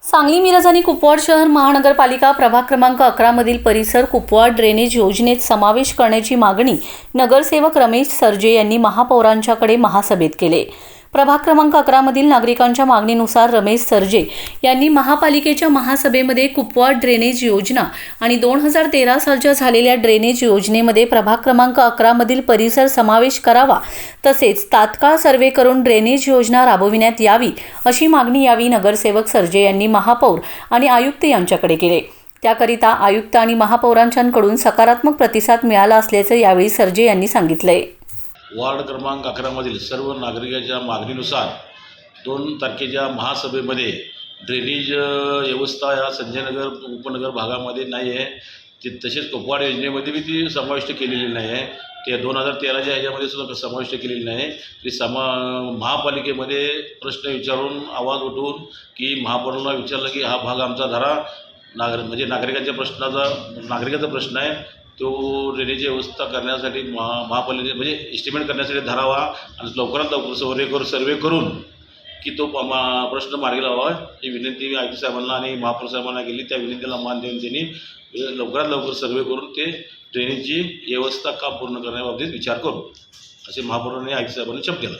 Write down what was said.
सांगली, मिरज आणि कुपवाड शहर महानगरपालिका प्रभाग क्रमांक 11 मधील परिसर कुपवाड ड्रेनेज योजनेत समावेश करण्याची मागणी नगरसेवक रमेश सरजे यांनी महापौरांच्याकडे महासभेत केली। प्रभाग क्रमांक 11 मधील नागरिकांच्या मागणीनुसार रमेश सरजे यांनी महापालिकेच्या महासभेमध्ये कुपवाड ड्रेनेज योजना आणि 2013 सालच्या झालेल्या ड्रेनेज योजनेमध्ये प्रभाग क्रमांक 11 मधील परिसर समावेश करावा, तसेच तात्काळ सर्वे करून ड्रेनेज योजना राबविण्यात यावी अशी मागणी यावेळी नगरसेवक सरजे यांनी महापौर आणि आयुक्त यांच्याकडे केले। त्याकरिता आयुक्त आणि महापौरांकडून सकारात्मक प्रतिसाद मिळाला असल्याचं यावेळी सरजे यांनी सांगितले। वार्ड क्रमांक 11 मधील सर्व नागरिकांच्या मागणीनुसार 2 तारखेच्या महासभेमध्ये ड्रेनेज व्यवस्था या संजयनगर उपनगर भागामध्ये नाही आहे, तसेच कुपवाड योजनेमध्ये बी ती समाविष्ट केलेली नाही आहे। ते 2013च्या ह्याच्यामध्ये सुद्धा समाविष्ट केलेली नाही। ती महापालिकेमध्ये प्रश्न विचारून आवाज उठवून की महापौरांना विचारलं की हा भाग आमचा धरा, नागरिकांच्या प्रश्न आहे, तो ड्रेनेजची व्यवस्था करण्यासाठी महापालिके एस्टिमेट करण्यासाठी धरावा आणि लवकरात लवकर सर्वे करून की तो प्रश्न मार्गी लावावा ही विनंती मी आयुक्त साहेबांना आणि महापौर साहेबांना केली। त्या विनंतीला मान देऊन त्यांनी लवकरात लवकर सर्वे करून ते ड्रेनेजची व्यवस्था काम पूर्ण करण्याबाबतीत विचार करू असे महापौरांनी आयुक्त साहेबांनी शब्द केला।